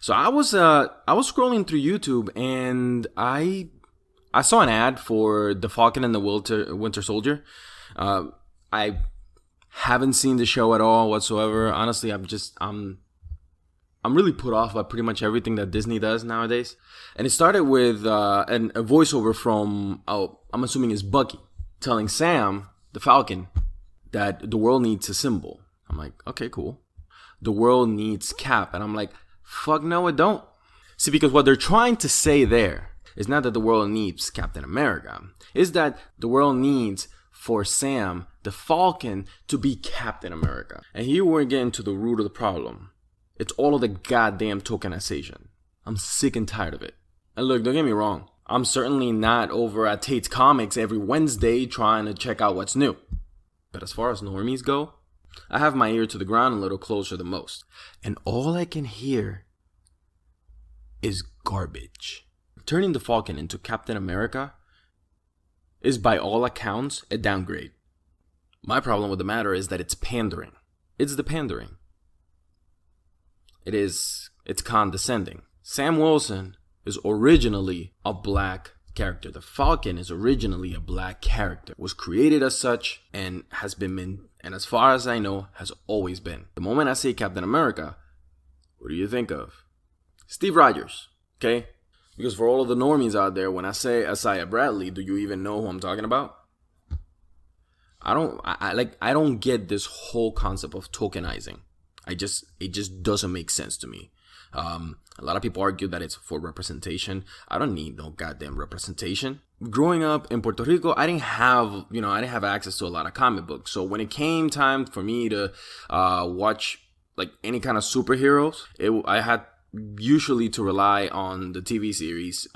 So I was scrolling through YouTube and I saw an ad for the Falcon and the Winter Soldier. I haven't seen the show at all whatsoever. Honestly, I'm really put off by pretty much everything that Disney does nowadays. And it started with a voiceover from, I'm assuming it's Bucky, telling Sam, the Falcon, that the world needs a symbol. I'm like, okay, cool. The world needs Cap. And I'm like, fuck no, it don't. See, because what they're trying to say there is not that the world needs Captain America. It's that the world needs for Sam, the Falcon, to be Captain America. And here we're getting to the root of the problem. It's all of the goddamn tokenization. I'm sick and tired of it. And look, don't get me wrong. I'm certainly not over at Tate's Comics every Wednesday trying to check out what's new. But as far as normies go, I have my ear to the ground a little closer than most. And all I can hear is garbage. Turning the Falcon into Captain America is by all accounts a downgrade. My problem with the matter is that it's pandering. It's the pandering. It's condescending. Sam Wilson is originally a black character. The Falcon is originally a black character. Was created as such and has been, and as far as I know, has always been. The moment I say Captain America, what do you think of? Steve Rogers, okay? Because for all of the normies out there, when I say Isaiah Bradley, do you even know who I'm talking about? I don't get this whole concept of tokenizing. It just doesn't make sense to me. A lot of people argue that it's for representation. I don't need no goddamn representation. Growing up in Puerto Rico, I didn't have access to a lot of comic books. So when it came time for me to watch like any kind of superheroes, I had usually to rely on the TV series.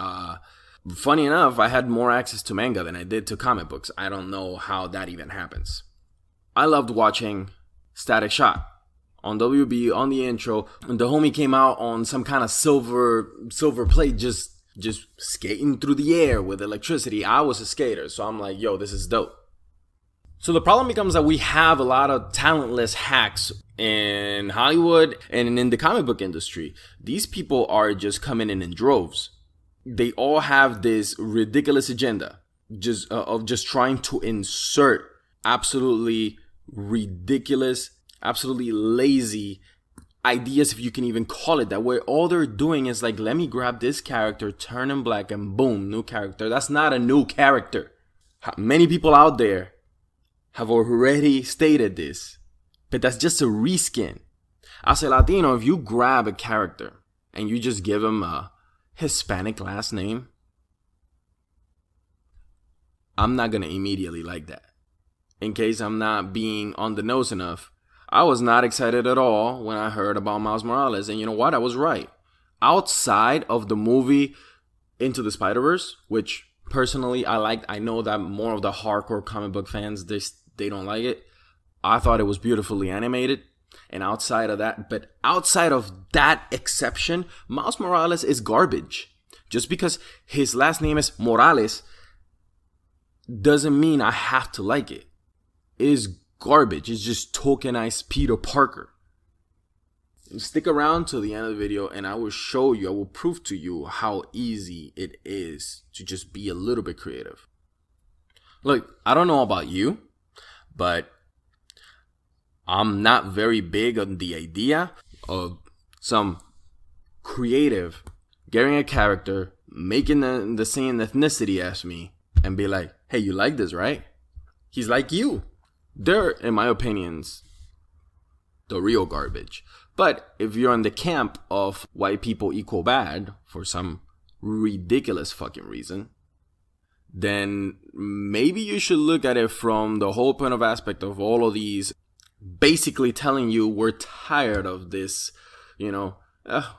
Funny enough, I had more access to manga than I did to comic books. I don't know how that even happens. I loved watching Static Shock on WB on the intro. And the homie came out on some kind of silver plate, just skating through the air with electricity. I was a skater, so I'm like, yo, this is dope. So the problem becomes that we have a lot of talentless hacks in Hollywood and in the comic book industry. These people are just coming in droves. They all have this ridiculous agenda of just trying to insert absolutely ridiculous, absolutely lazy ideas, if you can even call it that, where all they're doing is like, let me grab this character, turn him black, and boom, new character. That's not a new character. Many people out there have already stated this, but that's just a reskin. As a Latino, if you grab a character and you just give him a Hispanic last name, I'm not gonna immediately like that. In case I'm not being on the nose enough, I was not excited at all when I heard about Miles Morales. And you know what? I was right. Outside of the movie Into the Spider-Verse, which personally I liked, I know that more of the hardcore comic book fans, they don't like it. I thought it was beautifully animated. And outside of that exception, Miles Morales is garbage. Just because his last name is Morales doesn't mean I have to like it. It is garbage. It's just tokenized Peter Parker. Stick around till the end of the video and I will prove to you how easy it is to just be a little bit creative. Look, I don't know about you, but I'm not very big on the idea of some creative getting a character, making the same ethnicity as me, and be like, hey, you like this, right? He's like you. They're, in my opinions, the real garbage. But if you're in the camp of white people equal bad for some ridiculous fucking reason, then maybe you should look at it from the whole point of aspect of all of these basically telling you we're tired of this,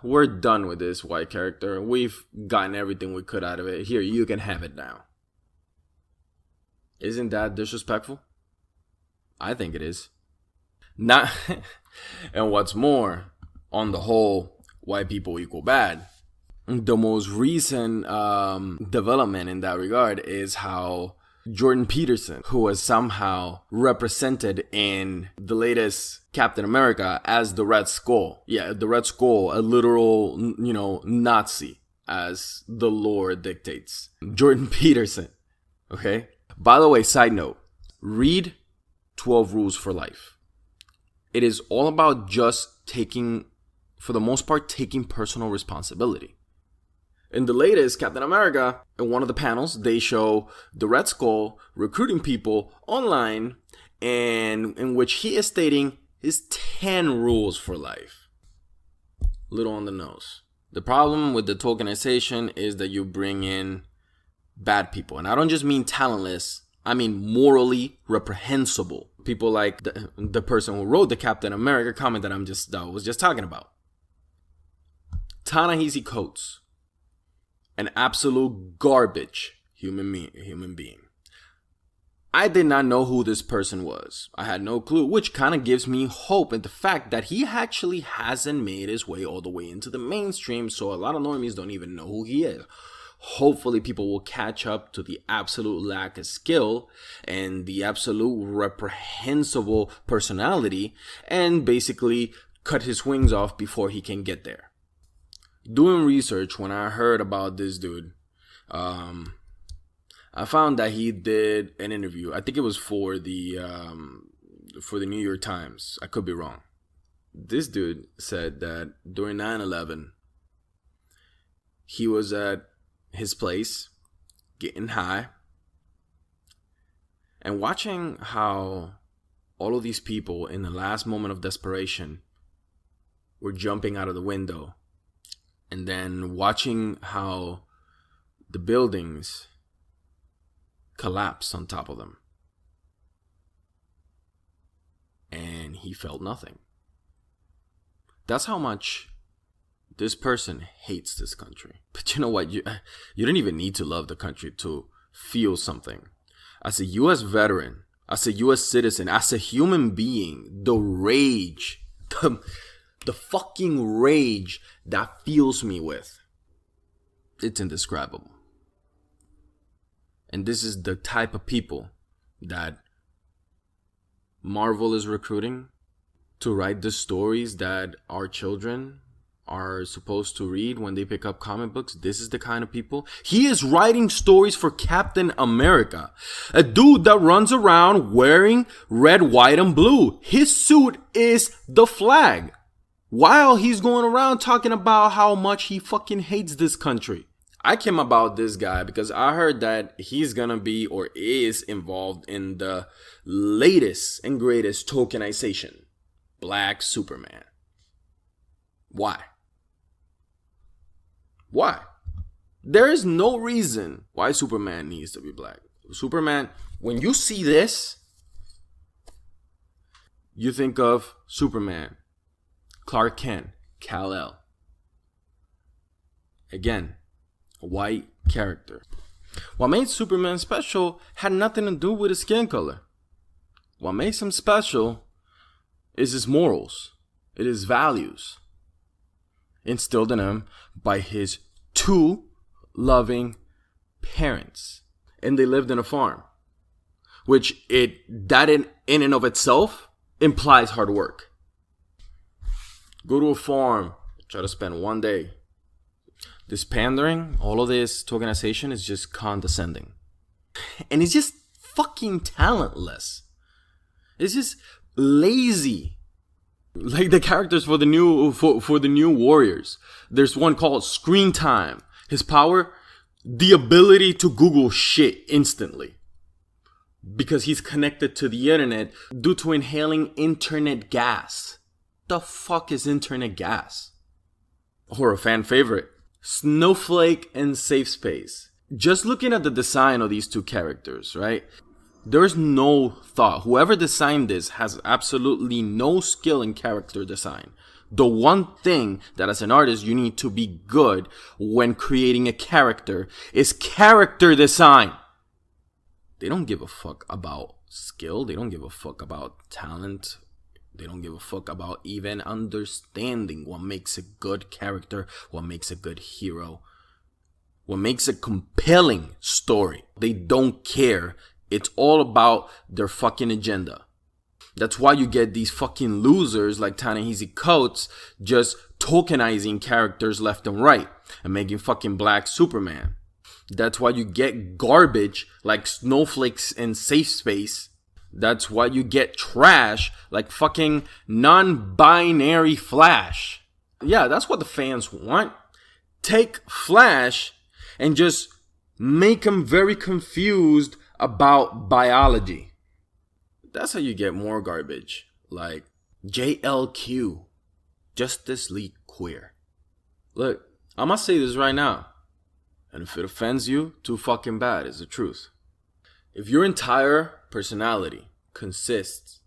we're done with this white character. We've gotten everything we could out of it. Here, you can have it now. Isn't that disrespectful? I think it is. Not, and what's more, on the whole, white people equal bad. The most recent development in that regard is how Jordan Peterson, who was somehow represented in the latest Captain America as the Red Skull. Yeah, the Red Skull, a literal, Nazi, as the lore dictates. Jordan Peterson, okay? By the way, side note, read 12 Rules for Life. It is all about just taking personal responsibility. In the latest Captain America, in one of the panels, they show the Red Skull recruiting people online, and in which he is stating his 10 rules for life. Little on the nose. The problem with the tokenization is that you bring in bad people. And I don't just mean talentless, I mean morally reprehensible. People like the person who wrote the Captain America comment that I was just talking about. Ta-Nehisi Coates. An absolute garbage human being. I did not know who this person was. I had no clue, which kind of gives me hope in the fact that he actually hasn't made his way all the way into the mainstream, so a lot of normies don't even know who he is. Hopefully people will catch up to the absolute lack of skill and the absolute reprehensible personality and basically cut his wings off before he can get there. Doing research, when I heard about this dude, I found that he did an interview. I think it was for the New York Times. I could be wrong. This dude said that during 9/11, he was at his place getting high and watching how all of these people in the last moment of desperation were jumping out of the window. And then watching how the buildings collapsed on top of them. And he felt nothing. That's how much this person hates this country. But you know what? You don't even need to love the country to feel something. As a U.S. veteran, as a U.S. citizen, as a human being, the rage, the fucking rage that fills me with, it's indescribable. And this is the type of people that Marvel is recruiting to write the stories that our children are supposed to read when they pick up comic books. This is the kind of people. He is writing stories for Captain America, a dude that runs around wearing red, white, and blue. His suit is the flag, while he's going around talking about how much he fucking hates this country. I came about this guy because I heard that he's gonna be or is involved in the latest and greatest tokenization, Black Superman. Why? There is no reason why Superman needs to be black. Superman, when you see this, you think of Superman, Clark Kent, Kal-El. Again, a white character. What made Superman special had nothing to do with his skin color. What makes him special is his morals. It is values instilled in him by his two loving parents. And they lived in a farm, which that in and of itself implies hard work. Go to a farm, try to spend one day. This pandering, all of this tokenization is just condescending. And it's just fucking talentless. It's just lazy. Like the characters for the new Warriors. There's one called Screen Time. His power, the ability to Google shit instantly. Because he's connected to the internet due to inhaling internet gas. The fuck is internet gas? Or a fan favorite, Snowflake and Safe Space. Just looking at the design of these two characters, right? There's no thought. Whoever designed this has absolutely no skill in character design. The one thing that as an artist you need to be good when creating a character is character design. They don't give a fuck about skill. They don't give a fuck about talent. They don't give a fuck about even understanding what makes a good character, what makes a good hero, what makes a compelling story. They don't care It's all about their fucking agenda. That's why you get these fucking losers like Ta-Nehisi Coates just tokenizing characters left and right and making fucking Black Superman. That's why you get garbage like snowflakes in Safe Space. That's why you get trash like fucking non-binary Flash. Yeah, that's what the fans want. Take Flash and just make him very confused about biology. That's how you get more garbage like JLQ, Justice League Queer. Look, I'm gonna say this right now, and if it offends you, too fucking bad is the truth. If your entire personality consists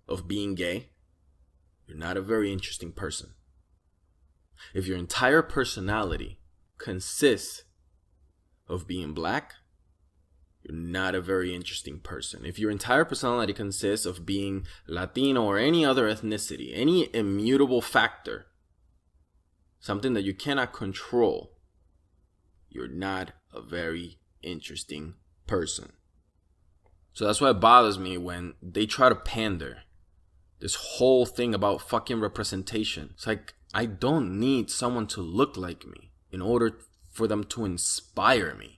of being gay, you're not a very interesting person. If your entire personality consists of being Black, you're not a very interesting person. If your entire personality consists of being Latino or any other ethnicity, any immutable factor, something that you cannot control, you're not a very interesting person. So that's why it bothers me when they try to pander this whole thing about fucking representation. It's like, I don't need someone to look like me in order for them to inspire me.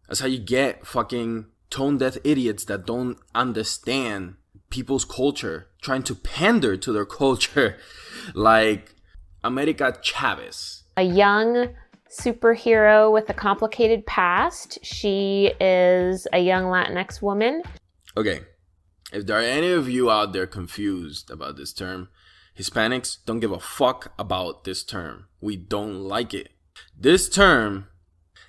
That's how you get fucking tone-deaf idiots that don't understand people's culture, trying to pander to their culture, like America Chavez. A young superhero with a complicated past. She is a young Latinx woman. Okay, if there are any of you out there confused about this term, Hispanics don't give a fuck about this term. We don't like it. This term,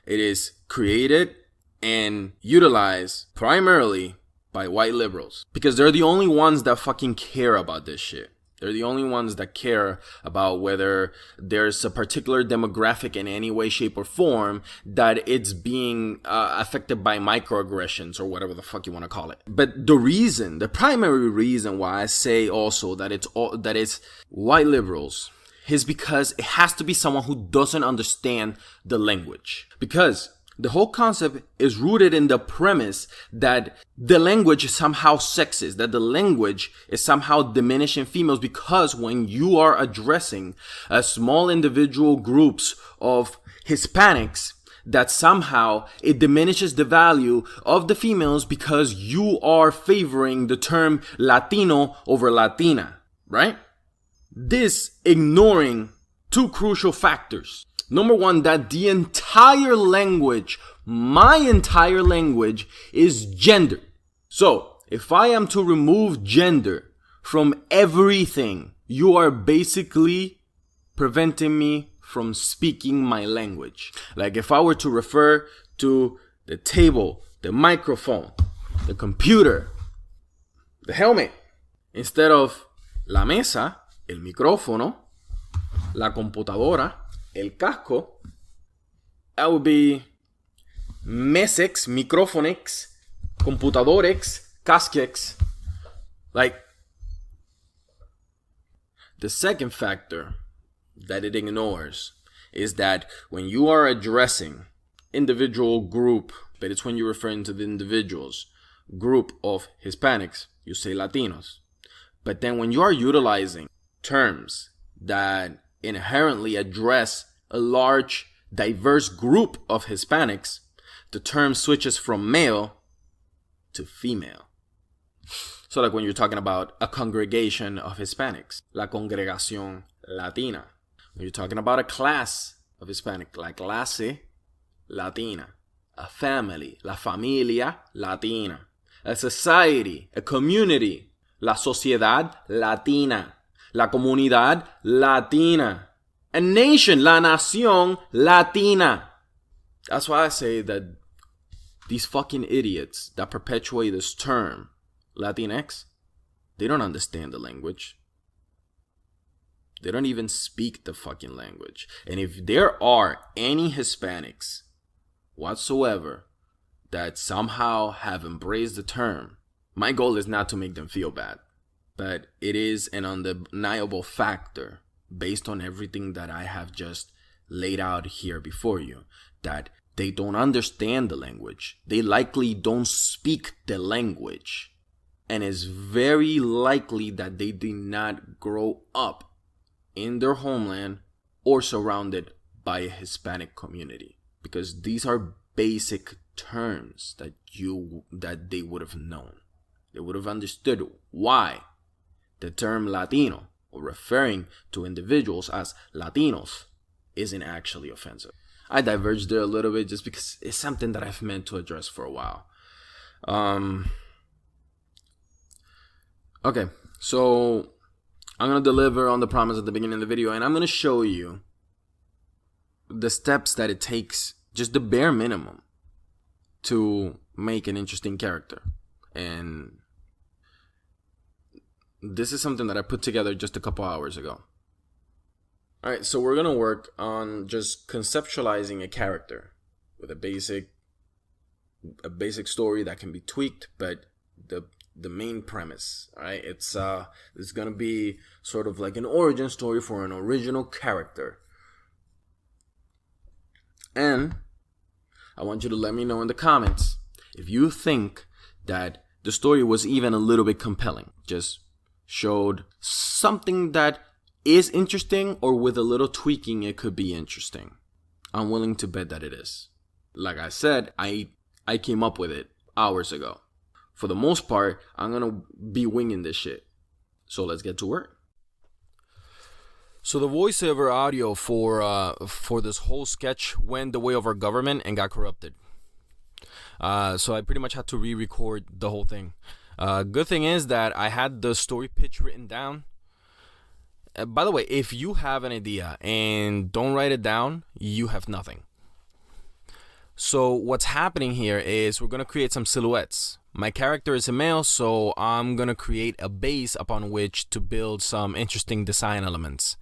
it is created and utilized primarily by white liberals because they're the only ones that fucking care about this shit. They're the only ones that care about whether there's a particular demographic in any way, shape, or form that it's being affected by microaggressions or whatever the fuck you want to call it. But the primary reason why I say also that it's white liberals is because it has to be someone who doesn't understand the language. Because the whole concept is rooted in the premise that the language is somehow sexist, that the language is somehow diminishing females, because when you are addressing a small individual groups of Hispanics, that somehow it diminishes the value of the females because you are favoring the term Latino over Latina, right? This ignoring two crucial factors. Number one, that the entire language, my entire language, is gender. So, if I am to remove gender from everything, you are basically preventing me from speaking my language. Like if I were to refer to the table, the microphone, the computer, the helmet, instead of la mesa, el micrófono, la computadora, el casco, that would be mesex, microfonex, computadorex, casquex. Like, the second factor that it ignores is that when you are addressing individual group, but it's when you're referring to the individuals group of Hispanics, you say Latinos. But then when you are utilizing terms that inherently address a large, diverse group of Hispanics, the term switches from male to female. So like when you're talking about a congregation of Hispanics, la congregación latina. When you're talking about a class of Hispanic, la clase latina. A family, la familia latina. A society, a community, la sociedad latina. La comunidad latina. A nation, la nación latina. That's why I say that these fucking idiots that perpetuate this term, Latinx, they don't understand the language. They don't even speak the fucking language. And if there are any Hispanics whatsoever that somehow have embraced the term, my goal is not to make them feel bad. But it is an undeniable factor based on everything that I have just laid out here before you, that They don't understand the language. They likely don't speak the language. And it's very likely that they did not grow up in their homeland or surrounded by a Hispanic community. Because these are basic terms that they would have known. They would have understood why the term Latino, or referring to individuals as Latinos, isn't actually offensive. I diverged there a little bit just because it's something that I've meant to address for a while. Okay, so I'm going to deliver on the promise at the beginning of the video, and I'm going to show you the steps that it takes, just the bare minimum, to make an interesting character. And this is something that I put together just a couple hours ago. Alright, so we're going to work on just conceptualizing a character with a basic story that can be tweaked, but the main premise, alright? It's going to be sort of like an origin story for an original character. And I want you to let me know in the comments if you think that the story was even a little bit compelling. Just showed something that is interesting, or with a little tweaking it could be interesting. I'm willing to bet that it is. Like I said, I came up with it hours ago. For the most part, I'm gonna be winging this shit. So let's get to work. So the voiceover audio for this whole sketch went the way of our government and got corrupted. So I pretty much had to re-record the whole thing. Good thing is that I had the story pitch written down. By the way, if you have an idea and don't write it down, you have nothing. So what's happening here is we're going to create some silhouettes. My character is a male, so I'm going to create a base upon which to build some interesting design elements.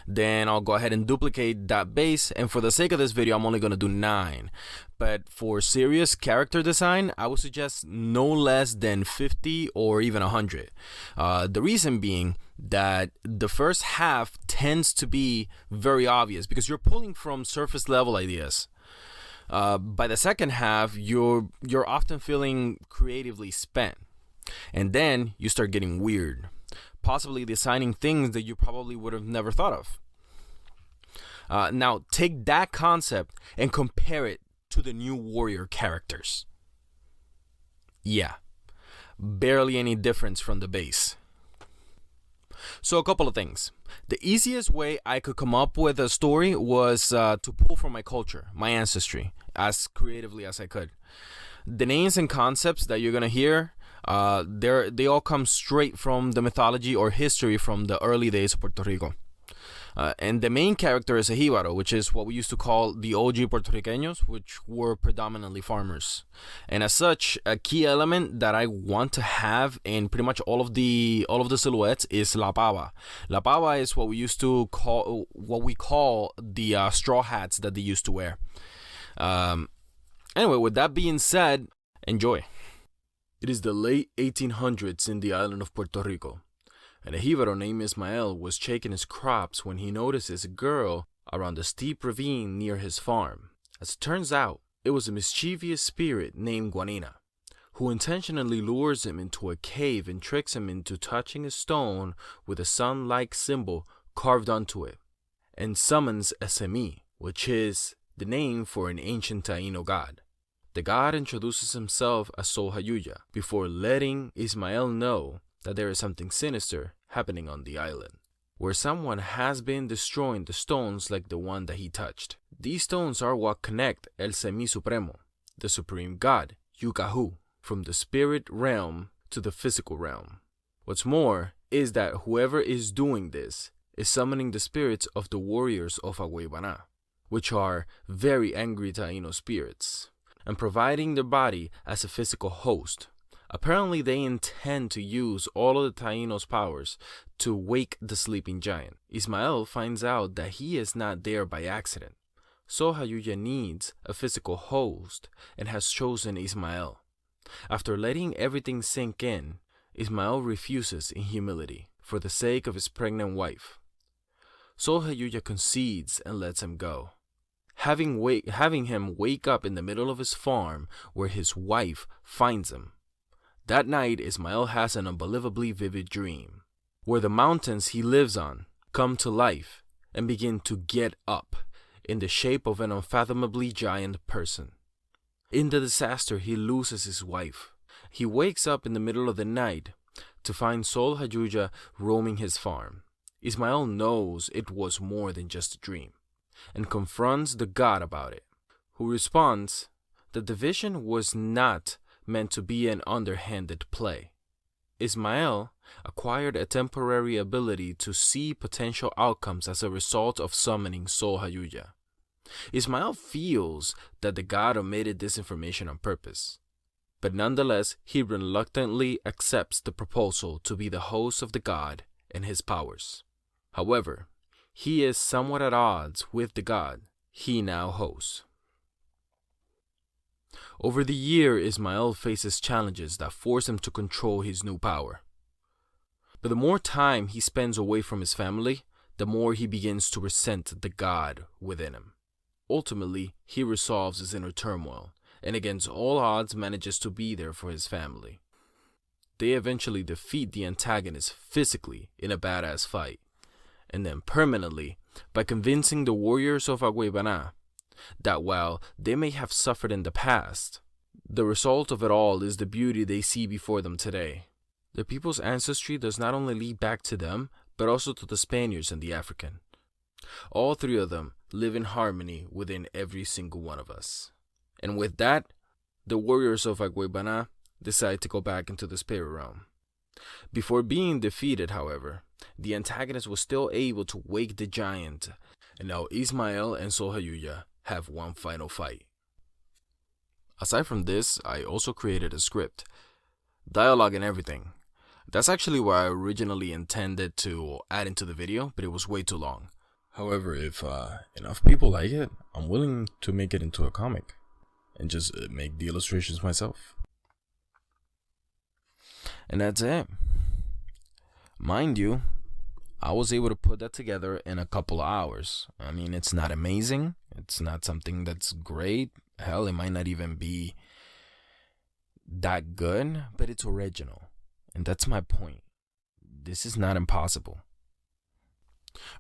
Then I'll go ahead and duplicate that base, and for the sake of this video, I'm only going to do 9. But for serious character design, I would suggest no less than 50 or even 100. The reason being that the first half tends to be very obvious because you're pulling from surface level ideas. By the second half, you're often feeling creatively spent. And then you start getting weird, possibly designing things that you probably would have never thought of. Now, take that concept and compare it to the new warrior characters. Yeah, barely any difference from the base. So a couple of things. The easiest way I could come up with a story was to pull from my culture, my ancestry, as creatively as I could. The names and concepts that you're going to hear, they all come straight from the mythology or history from the early days of Puerto Rico. And the main character is a jíbaro, which is what we used to call the OG Puertorriqueños, which were predominantly farmers. And as such, a key element that I want to have in pretty much all of the silhouettes is la pava. La pava is what we call the straw hats that they used to wear. Anyway, with that being said, enjoy. It is the late 1800s in the island of Puerto Rico. And a jíbaro named Ismael was checking his crops when he notices a girl around a steep ravine near his farm. As it turns out, it was a mischievous spirit named Guanina, who intentionally lures him into a cave and tricks him into touching a stone with a sun-like symbol carved onto it, and summons a Semi, which is the name for an ancient Taino god. The god introduces himself as Sol Hayuya before letting Ismael know that there is something sinister happening on the island, where someone has been destroying the stones like the one that he touched. These stones are what connect El Semi Supremo, the supreme god, Yucahu, from the spirit realm to the physical realm. What's more is that whoever is doing this is summoning the spirits of the warriors of Agüeybana, which are very angry Taino spirits, and providing their body as a physical host. Apparently, they intend to use all of the Taino's powers to wake the sleeping giant. Ismael finds out that he is not there by accident. So Hayuya needs a physical host and has chosen Ismael. After letting everything sink in, Ismael refuses in humility for the sake of his pregnant wife. So Hayuya concedes and lets him go. having him wake up in the middle of his farm where his wife finds him. That night, Ismael has an unbelievably vivid dream, where the mountains he lives on come to life and begin to get up in the shape of an unfathomably giant person. In the disaster, he loses his wife. He wakes up in the middle of the night to find Sol Hayuya roaming his farm. Ismael knows it was more than just a dream and confronts the god about it, who responds that the vision was not meant to be an underhanded play. Ismael acquired a temporary ability to see potential outcomes as a result of summoning Sol Hayuya. Ismael feels that the god omitted this information on purpose, but nonetheless he reluctantly accepts the proposal to be the host of the god and his powers. However, he is somewhat at odds with the god he now hosts. Over the year, Ismael faces challenges that force him to control his new power. But the more time he spends away from his family, the more he begins to resent the god within him. Ultimately, he resolves his inner turmoil, and against all odds manages to be there for his family. They eventually defeat the antagonist physically in a badass fight, and then permanently by convincing the warriors of Agüeybana that while they may have suffered in the past, the result of it all is the beauty they see before them today. The people's ancestry does not only lead back to them, but also to the Spaniards and the African. All three of them live in harmony within every single one of us. And with that, the warriors of Agüeybana decide to go back into the spirit realm. Before being defeated, however, the antagonist was still able to wake the giant, and now Ismael and Sol Hayuya have one final fight. Aside from this, I also created a script, dialogue and everything. That's actually what I originally intended to add into the video, but it was way too long. However, if enough people like it, I'm willing to make it into a comic and just make the illustrations myself. And that's it. Mind you, I was able to put that together in a couple of hours. I mean, it's not amazing. It's not something that's great. Hell, it might not even be that good, but it's original. And that's my point. This is not impossible.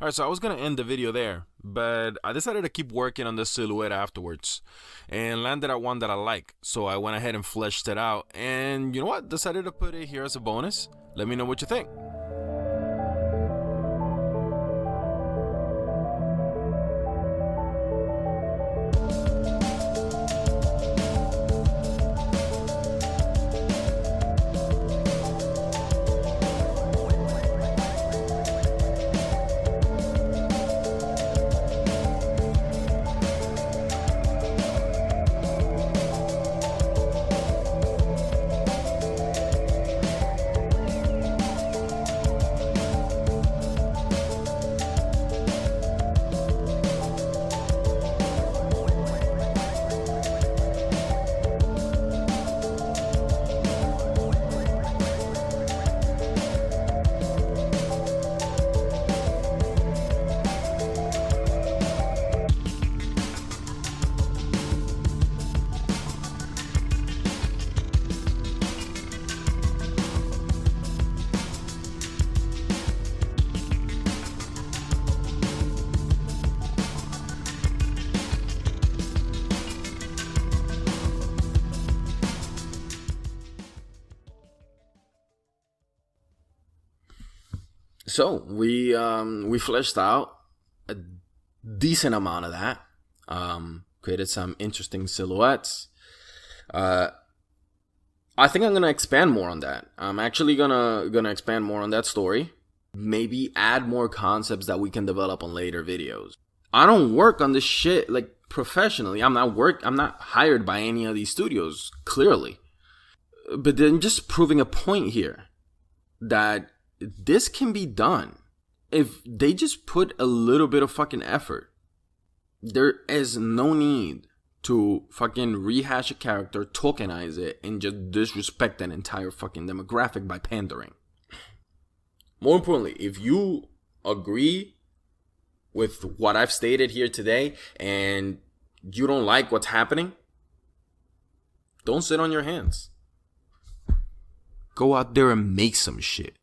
Alright, so I was going to end the video there, but I decided to keep working on the silhouette afterwards and landed at one that I like. So I went ahead and fleshed it out, and you know what? Decided to put it here as a bonus. Let me know what you think. So we fleshed out a decent amount of that. Created some interesting silhouettes. I think I'm gonna expand more on that. I'm actually gonna expand more on that story. Maybe add more concepts that we can develop on later videos. I don't work on this shit like professionally. I'm not hired by any of these studios, clearly. But then just proving a point here that this can be done if they just put a little bit of fucking effort. There is no need to fucking rehash a character, tokenize it, and just disrespect an entire fucking demographic by pandering. More importantly, if you agree with what I've stated here today and you don't like what's happening, don't sit on your hands. Go out there and make some shit.